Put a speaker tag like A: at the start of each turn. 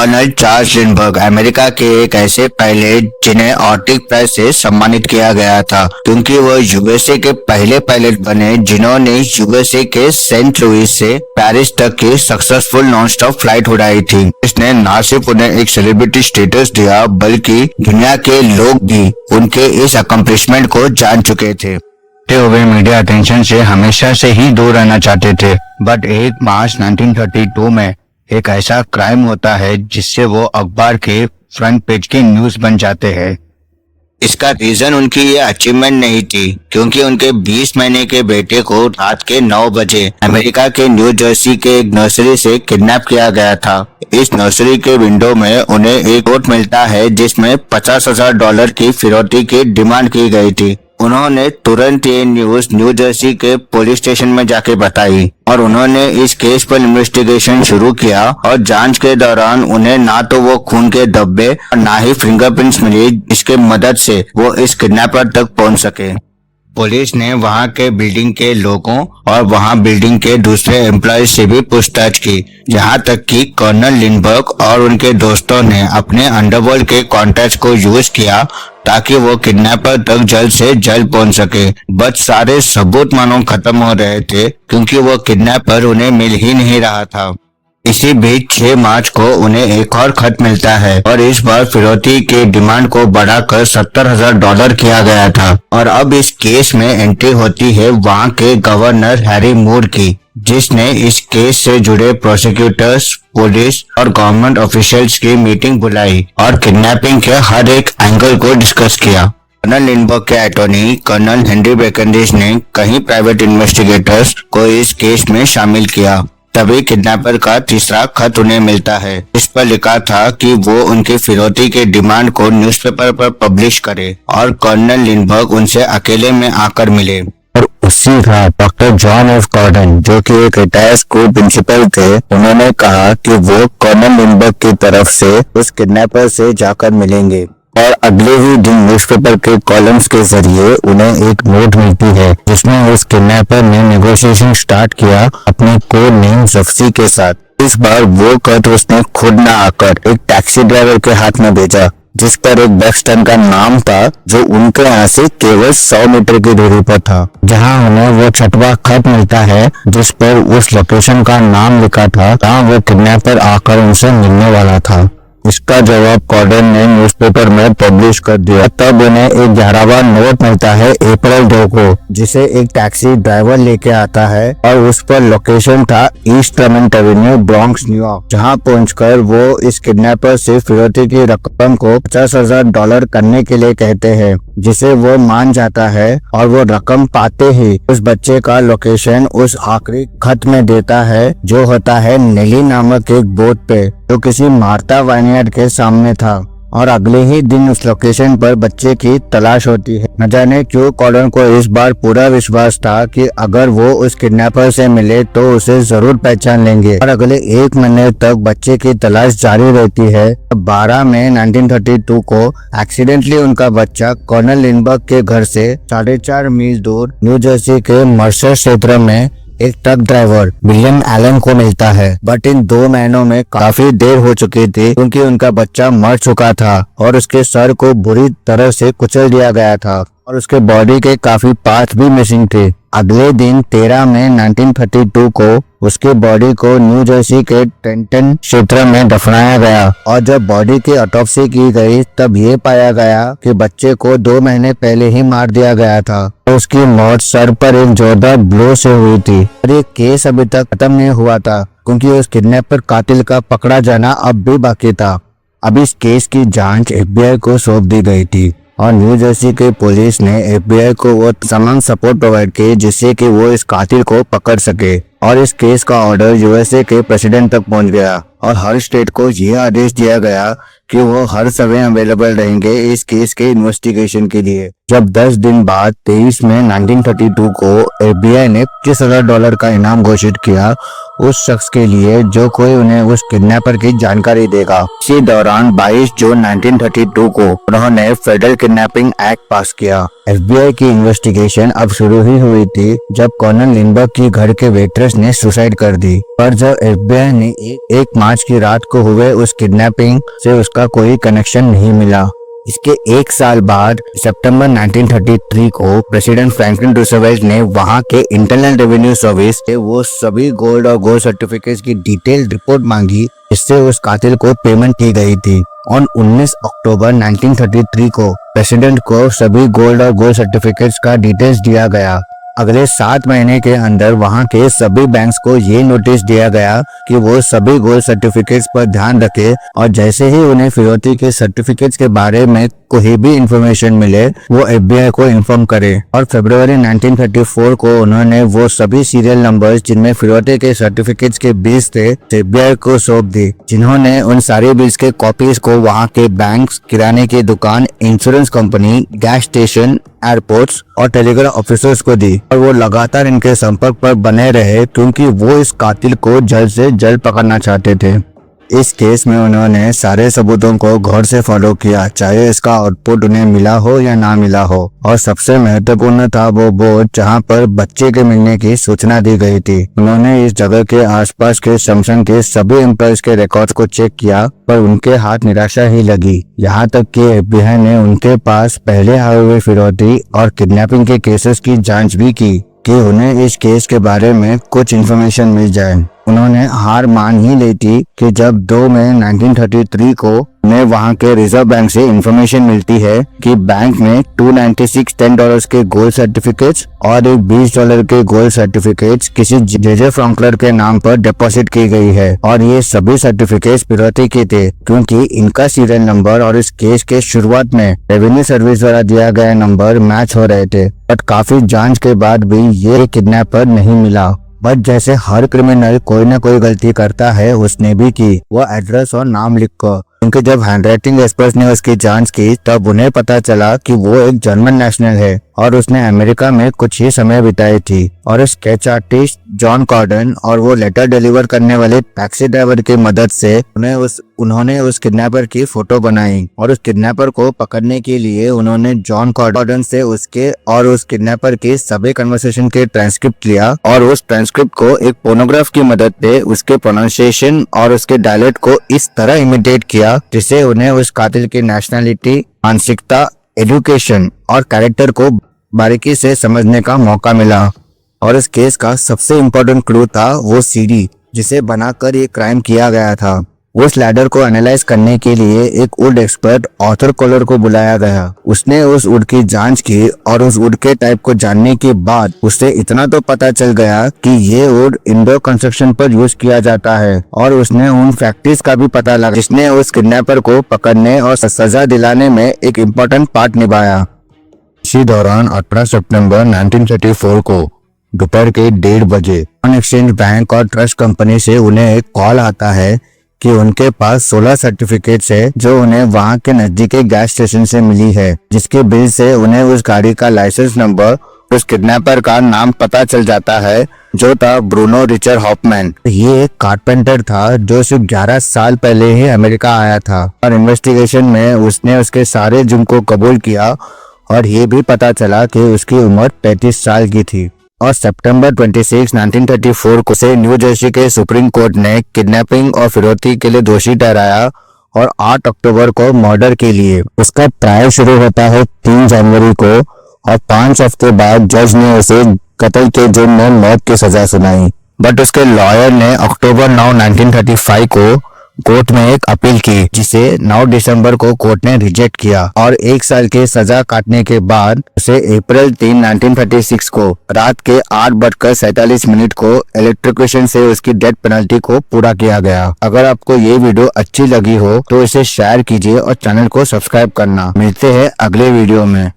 A: Colonel Charles Lindberg America के एक ऐसे पायलट जिन्हें ऑर्टिक प्राइज से सम्मानित किया गया था, क्योंकि वो यूएसए के पहले पायलट बने जिन्होंने यूएसए के सेंट लुइस से पेरिस तक की सक्सेसफुल नॉन स्टॉप फ्लाइट उड़ाई थी। इसने न सिर्फ उन्हें एक सेलिब्रिटी स्टेटस दिया, बल्कि दुनिया के लोग भी उनके इस अकम्प्लिशमेंट को जान चुके थे। वे मीडिया अटेंशन से हमेशा से ही दूर रहना चाहते थे, बट 1 मार्च 1932 में एक ऐसा क्राइम होता है जिससे वो अखबार के फ्रंट पेज की न्यूज बन जाते हैं। इसका रीजन उनकी ये अचीवमेंट नहीं थी, क्योंकि उनके 20 महीने के बेटे को रात के 9 बजे अमेरिका के न्यू जर्सी के एक नर्सरी से किडनैप किया गया था। इस नर्सरी के विंडो में उन्हें एक नोट मिलता है जिसमें $50,000 की फिरौती की डिमांड की गई थी। उन्होंने तुरंत ये न्यूज न्यू जर्सी के पुलिस स्टेशन में जाके बताई और उन्होंने इस केस पर इन्वेस्टिगेशन शुरू किया और जांच के दौरान उन्हें ना तो वो खून के धब्बे और ना ही फिंगरप्रिंट्स मिली जिसके मदद से वो इस किडनैपर तक पहुंच सके। पुलिस ने वहां के बिल्डिंग के लोगों और वहां बिल्डिंग के दूसरे एम्प्लॉय से भी पूछताछ की, जहां तक कि कर्नल लिंडबर्ग और उनके दोस्तों ने अपने अंडरवर्ल्ड के कॉन्टैक्ट्स को यूज किया ताकि वो किडनैपर तक जल्द से जल्द पहुंच सके। बट सारे सबूत मानो खत्म हो रहे थे, क्योंकि वो किडनैपर उन्हें मिल ही नहीं रहा था। इसी बीच 6 मार्च को उन्हें एक और खत मिलता है और इस बार फिरौती के डिमांड को बढ़ाकर $70,000 किया गया था। और अब इस केस में एंट्री होती है वहां के गवर्नर हैरी मूर की, जिसने इस केस से जुड़े प्रोसिक्यूटर्स, पुलिस और गवर्नमेंट ऑफिशियल्स की मीटिंग बुलाई और किडनैपिंग के हर एक एंगल को डिस्कस किया। कर्नल लिंडबर्ग के अटॉर्नी कर्नल हेनरी ब्रेकनरिज ने कई प्राइवेट इन्वेस्टिगेटर्स को इस केस में शामिल किया। तभी किडनैपर का तीसरा खत उन्हें मिलता है। इस पर लिखा था कि वो उनकी फिरौती के डिमांड को न्यूज़पेपर पर पब्लिश करे और कर्नल लिंडबर्ग उनसे अकेले में आकर मिले। और उसी रात डॉक्टर जॉन एफ गॉर्डन, जो कि एक रिटायर्ड स्कूल प्रिंसिपल थे, उन्होंने कहा कि वो कर्नल लिंडबर्ग की तरफ से उस किडनैपर से जाकर मिलेंगे। और अगले ही दिन न्यूज़पेपर के कॉलम्स के जरिए उन्हें एक नोट मिलती है जिसमें उस किडनैपर ने नेगोशिएशन स्टार्ट किया अपने कोड नेम जफ्सी के साथ। इस बार वो खत उसने खुद न आकर एक टैक्सी ड्राइवर के हाथ में भेजा, जिस पर एक बेक्सटन का नाम था जो उनके यहाँ से केवल 100 मीटर की दूरी पर था, जहाँ उन्हें वो 6वां खत मिलता है जिस पर उस लोकेशन का नाम लिखा था जहाँ वो किडनैपर आकर उनसे मिलने वाला था। इसका जवाब गॉर्डन ने न्यूज़पेपर में पब्लिश कर दिया। तब उन्हें एक 11वां नोट मिलता है अप्रैल 2 को, जिसे एक टैक्सी ड्राइवर लेके आता है और उस पर लोकेशन था east Clement Avenue, Bronx, New York, जहां पहुंचकर वो इस किडनैपर से फिरौती की रकम को $50,000 करने के लिए कहते हैं, जिसे वो मान जाता है और वो रकम पाते ही उस बच्चे का लोकेशन उस आखिरी खत में देता है, जो होता है नेली नामक एक बोट पे जो किसी मार्था वाइनयार्ड के सामने था। और अगले ही दिन उस लोकेशन पर बच्चे की तलाश होती है। न जाने क्यों गॉर्डन को इस बार पूरा विश्वास था कि अगर वो उस किडनैपर से मिले तो उसे जरूर पहचान लेंगे। और अगले 1 महीने तक बच्चे की तलाश जारी रहती है। 12 मई 1932 को एक्सीडेंटली उनका बच्चा कर्नल लिंडबर्ग के घर से 4.5 मील दूर न्यू जर्सी के मर्सर क्षेत्र में एक ट्रक ड्राइवर विलियम एलन को मिलता है। बट इन 2 महीनों में काफी देर हो चुकी थी, क्योंकि उनका बच्चा मर चुका था और उसके सर को बुरी तरह से कुचल दिया गया था और उसके बॉडी के काफी पार्ट्स भी मिसिंग थे। अगले दिन 13 मई 1932 को उसके बॉडी को न्यू जर्सी के ट्रेंटन क्षेत्र में दफनाया गया और जब बॉडी की ऑटोप्सी की गई तब ये पाया गया कि बच्चे को 2 महीने पहले ही मार दिया गया था। उसकी मौत सर पर एक जोरदार ब्लो से हुई थी। और ये केस अभी तक खत्म नहीं हुआ था, क्योंकि उस किडनैपर कातिल का पकड़ा जाना अब भी बाकी था। अब इस केस की जांच FBI को सौंप दी गई थी और न्यू जर्सी के पुलिस ने FBI को वो तमाम सपोर्ट प्रोवाइड की जिससे कि वो इस कातिल को पकड़ सके। और इस केस का ऑर्डर USA के प्रेसिडेंट तक पहुंच गया और हर स्टेट को यह आदेश दिया गया कि वो हर समय अवेलेबल रहेंगे इस केस के इन्वेस्टिगेशन के लिए। जब 10 दिन बाद 23 मई 1932 को FBI ने $25,000 का इनाम घोषित किया उस शख्स के लिए जो कोई उन्हें उस किडनैपर की जानकारी देगा। इसी दौरान 22 जून 1932 को उन्होंने फेडरल किडनैपिंग एक्ट पास किया। FBI की इन्वेस्टिगेशन अब शुरू ही हुई थी जब कर्नल लिंडबर्ग की घर के वेट्रेस ने सुसाइड कर दी। पर जब FBI ने 1 मार्च की रात को हुए उस किडनैपिंग से उसका कोई कनेक्शन नहीं मिला। इसके 1 साल बाद सितंबर 1933 को प्रेसिडेंट फ्रैंकलिन रूजवेल्ट ने वहां के इंटरनल रेवेन्यू सर्विस से वो सभी गोल्ड और गोल्ड सर्टिफिकेट्स की डिटेल्ड रिपोर्ट मांगी जिससे उस कातिल को पेमेंट की गई थी। और 19 अक्टूबर 1933 को प्रेसिडेंट को सभी गोल्ड और गोल्ड सर्टिफिकेट्स का डिटेल्स दिया गया। अगले 7 महीने के अंदर वहां के सभी बैंक्स को ये नोटिस दिया गया कि वो सभी गोल्ड सर्टिफिकेट्स पर ध्यान रखें और जैसे ही उन्हें फिरौती के सर्टिफिकेट्स के बारे में कोई भी इंफॉर्मेशन मिले वो FBI को इन्फॉर्म करे। और फरवरी 1934 को उन्होंने वो सभी सीरियल नंबर्स जिनमें फिरौती के सर्टिफिकेट्स के बिल्स थे FBI को सौंप दी, जिन्होंने उन सारे बिल्स के कॉपीज को वहां के बैंक्स, किराने की दुकान, insurance company, gas station, airports और टेलीग्राफ ऑफिसर्स को दी। और वो लगातार इनके संपर्क पर बने रहे क्योंकि वो इस कातिल को जल्द से जल्द पकड़ना चाहते थे। इस केस में उन्होंने सारे सबूतों को गौर से फॉलो किया, चाहे इसका आउटपुट उन्हें मिला हो या ना मिला हो। और सबसे महत्वपूर्ण था वो बोर्ड जहां पर बच्चे के मिलने की सूचना दी गई थी। उन्होंने इस जगह के आसपास के शमशान के सभी एम्प्लॉयज के रिकॉर्ड्स को चेक किया पर उनके हाथ निराशा ही लगी। यहाँ तक कि FBI ने उनके पास पहले आए हुए फिरौती और किडनैपिंग के केसेस की जांच भी की कि उन्हें इस केस के बारे में कुछ इन्फॉर्मेशन मिल जाए। उन्होंने हार मान ही ली थी कि जब 2 मई 1933 को उन्हें वहां के रिजर्व बैंक से इंफॉर्मेशन मिलती है कि बैंक में 296 $10 के गोल्ड सर्टिफिकेट्स और एक $20 के गोल्ड सर्टिफिकेट्स किसी जे फ्रैंकलिन के नाम पर डिपॉजिट की गई है। और ये सभी सर्टिफिकेट्स फिरौती के थे क्योंकि इनका सीरियल नंबर और इस केस के शुरुआत में रेवेन्यू सर्विस द्वारा दिया गया नंबर मैच हो रहे थे। बट काफी जांच के बाद भी ये किडनैपर नहीं मिला। बट जैसे हर क्रिमिनल कोई ना कोई गलती करता है उसने भी की। वो एड्रेस और नाम लिख कर, क्योंकि जब हैंडराइटिंग एक्सपर्ट ने उसकी जांच की तब उन्हें पता चला कि वो एक जर्मन नेशनल है और उसने अमेरिका में कुछ ही समय बिताई थी। और स्केच आर्टिस्ट जॉन कॉर्डन और वो लेटर डिलीवर करने वाले टैक्सी ड्राइवर की मदद से उन्होंने उस किडनैपर की फोटो बनाई। और उस किडनैपर को पकड़ने के लिए उन्होंने जॉन कॉर्डन से उसके और उस किडनैपर के सभी कन्वर्सेशन के ट्रांसक्रिप्ट लिया और उस ट्रांसक्रिप्ट को एक फोनोग्राफ की मदद से उसके प्रोनाउंसिएशन और उसके डायलेक्ट को इस तरह इमिटेट किया जिससे उन्हें उस कातिल की नेशनलिटी, मानसिकता, एजुकेशन और कैरेक्टर को बारीकी से समझने का मौका मिला। और इस केस का सबसे इम्पोर्टेंट क्लू था वो सीडी जिसे बनाकर ये क्राइम किया गया था। उस लैडर को एनालाइज करने के लिए एक वुड एक्सपर्ट आर्थर कोलर को बुलाया गया। उसने उस वुड की जांच की और उस वुड के टाइप को जानने के बाद उससे इतना तो पता चल गया कि ये वुड इंडोर कंस्ट्रक्शन पर यूज किया जाता है। और उसने उन फैक्ट्रीज का भी पता लगा जिसने उस किडनैपर को पकड़ने और सजा दिलाने में एक इम्पोर्टेंट पार्ट निभाया। इसी दौरान 18 सितंबर 1934 को दोपहर के 1:30 बजे ऑन एक्सचेंज बैंक और ट्रस्ट कंपनी से उन्हें एक कॉल आता है कि उनके पास 16 सर्टिफिकेट्स है जो उन्हें वहां के नजदीकी गैस स्टेशन से मिली है, जिसके बिल से उन्हें उस गाड़ी का लाइसेंस नंबर, उस किडनैपर का नाम पता चल जाता है जो था ब्रूनो रिचर्ड हॉफमैन। ये एक कारपेंटर था जो सिर्फ 11 साल पहले ही अमेरिका आया था और इन्वेस्टिगेशन में उसने उसके सारे जुर्म को कबूल किया और ये भी पता चला कि उसकी उम्र 35 साल की थी। और सितंबर 26, 1934 को से न्यू जर्सी के सुप्रीम कोर्ट ने किडनैपिंग और फिरौती के लिए दोषी ठहराया और 8 अक्टूबर को मर्डर के लिए उसका ट्रायल शुरू होता है 3 जनवरी को और 5 हफ्ते बाद जज ने उसे कत्ल के जुर्म में मौत की सजा सुनाई। बट उसके लॉयर ने अक्टूबर 9, 1935 को कोर्ट में एक अपील की जिसे 9 दिसंबर को कोर्ट ने रिजेक्ट किया और 1 साल की सजा काटने के बाद उसे अप्रैल 3, 1936 को रात के 8:47 को इलेक्ट्रोक्यूशन से उसकी डेथ पेनल्टी को पूरा किया गया। अगर आपको ये वीडियो अच्छी लगी हो तो इसे शेयर कीजिए और चैनल को सब्सक्राइब करना। मिलते हैं अगले वीडियो में।